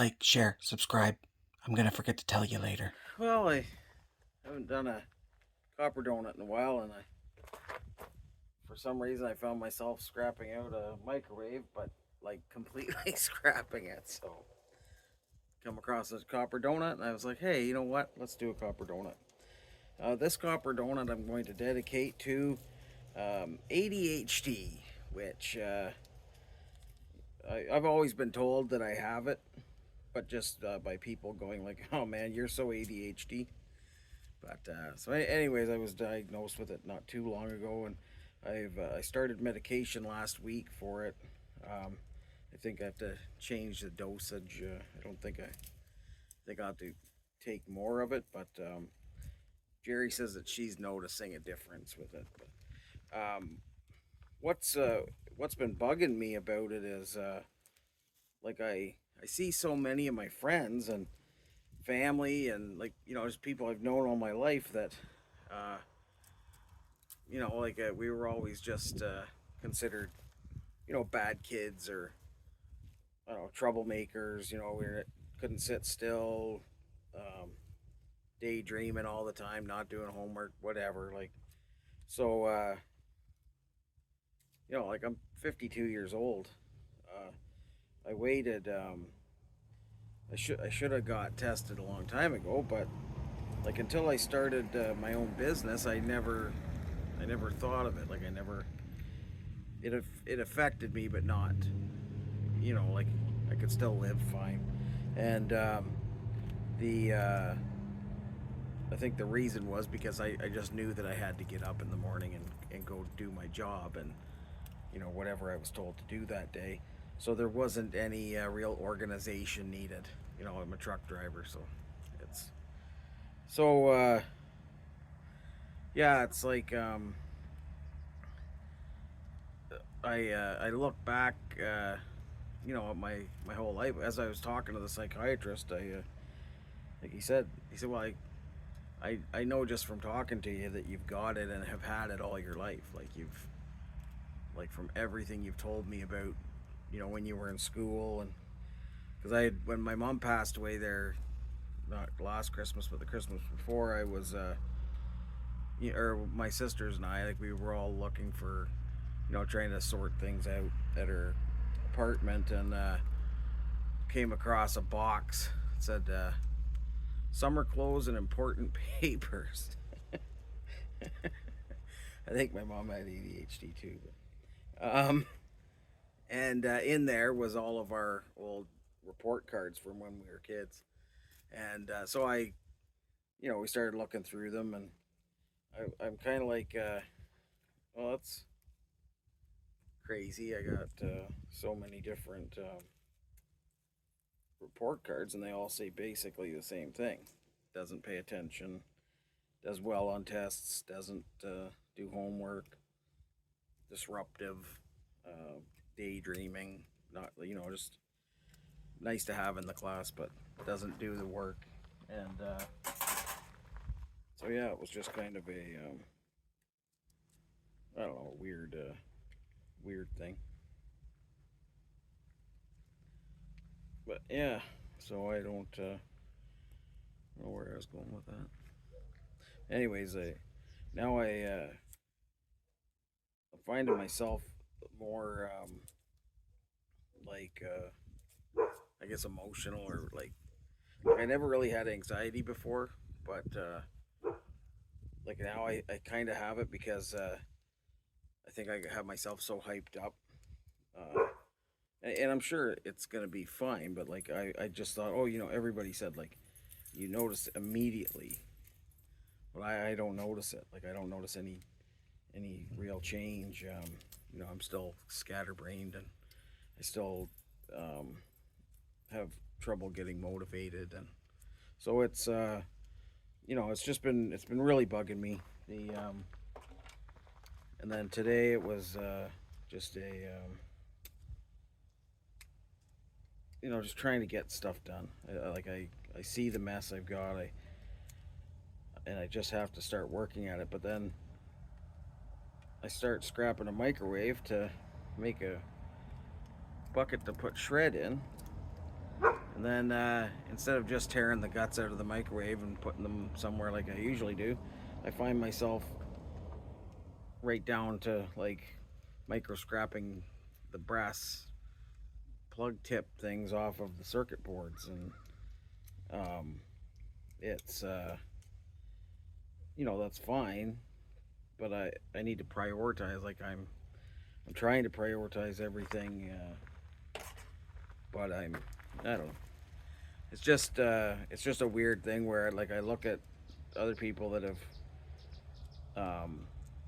like, share, subscribe. I'm gonna forget to tell you later. Well, I haven't done a copper donut in a while, and for some reason, I found myself scrapping out a microwave, but like completely scrapping it. So, come across this copper donut, and I was like, hey, you know what? Let's do a copper donut. This copper donut I'm going to dedicate to ADHD, which I've always been told that I have it, but just by people going like, "Oh man, you're so ADHD." Anyways, I was diagnosed with it not too long ago, and I started medication last week for it. Um, I think I have to change the dosage. I don't think I think I have to take more of it, but Jerry says that she's noticing a difference with it. But what's what's been bugging me about it is like I see so many of my friends and family and like just people I've known all my life that uh, we were always just considered bad kids or I don't know troublemakers. Couldn't sit still, um, daydreaming all the time, not doing homework, whatever. So. Like I'm 52 years old. I waited. I should have got tested a long time ago, but like until I started my own business, I never thought of it. Like I never it affected me, but not like I could still live fine. And the I think the reason was because I just knew that I had to get up in the morning and go do my job and whatever I was told to do that day. So there wasn't any real organization needed. I'm a truck driver, so it's so yeah, it's like I look back, at my whole life as I was talking to the psychiatrist. Like he said, well, I know just from talking to you that you've got it and have had it all your life. Like from everything you've told me about, when you were in school and because when my mom passed away there, not last Christmas but the Christmas before, I was or my sisters and I, like we were all looking for, trying to sort things out at her apartment and came across a box that said summer clothes and important papers. I think my mom had ADHD too, but and in there was all of our old report cards from when we were kids, and so we started looking through them, and I'm kind of like, well, that's crazy. I got so many different report cards, and they all say basically the same thing. Doesn't pay attention, does well on tests, doesn't do homework, disruptive, uh, daydreaming, not just nice to have in the class, but doesn't do the work. And so yeah, it was just kind of a I don't know, weird thing. But yeah, so I don't know where I was going with that. Anyways, now I'm finding myself more like I guess emotional or like I never really had anxiety before, but like now I kind of have it because I think I have myself so hyped up. Uh, and I'm sure it's gonna be fine, but like I just thought, oh, everybody said like you notice it immediately, but I don't notice it. Like I don't notice any real change. I'm still scatterbrained and I still um, have trouble getting motivated, and so it's been really bugging me. The and then today it was just a just trying to get stuff done. I see the mess I've got, and I just have to start working at it. But then I start scrapping a microwave to make a bucket to put shred in, And then instead of just tearing the guts out of the microwave and putting them somewhere like I usually do, I find myself right down to like micro scrapping the brass plug tip things off of the circuit boards, and um, it's that's fine, but I need to prioritize. Like I'm trying to prioritize everything, but I don't know. It's just a weird thing where like I look at other people that have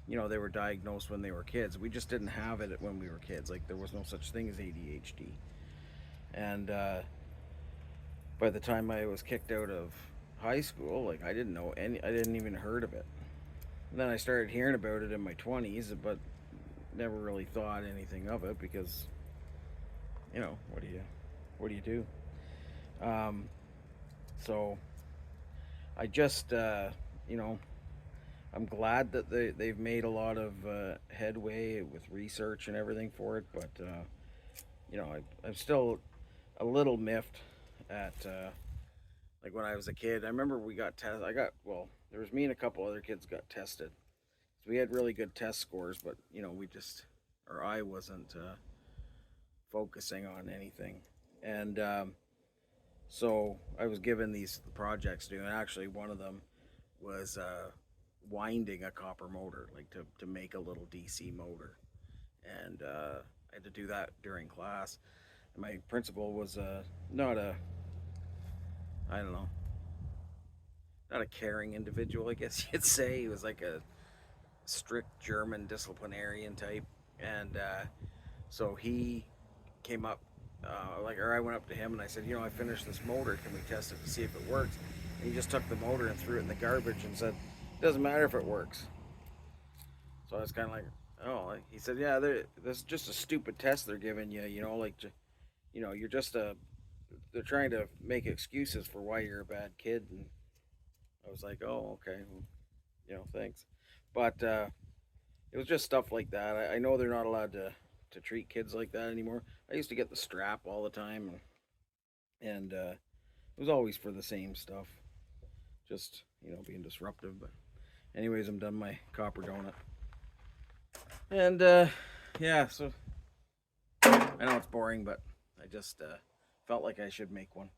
they were diagnosed when they were kids. We just didn't have it when we were kids. Like there was no such thing as ADHD. And by the time I was kicked out of high school, like I didn't even heard of it. And then I started hearing about it in my 20s, but never really thought anything of it because, what do you do? Um, so I just, I'm glad that they've made a lot of headway with research and everything for it, but I'm still a little miffed at like when I was a kid. I remember we got tested. There was me and a couple other kids got tested. So we had really good test scores, but I wasn't focusing on anything, and so I was given these projects to do, and actually one of them was winding a copper motor, like to make a little DC motor, and I had to do that during class. And my principal was not a, I don't know, not a caring individual, I guess you'd say. He was like a strict German disciplinarian type, and so he came up, or I went up to him and I said, I finished this motor. Can we test it to see if it works? And he just took the motor and threw it in the garbage and said, "It doesn't matter if it works." So I was kind of like, "Oh," he said, "Yeah, this is just a stupid test they're giving you. You're just a. They're trying to make excuses for why you're a bad kid." And I was like, "Oh, okay, well, thanks." But it was just stuff like that. I know they're not allowed to treat kids like that anymore. I used to get the strap all the time, and it was always for the same stuff, just being disruptive. But anyways, I'm done my copper donut, and yeah. So I know it's boring, but I just felt like I should make one.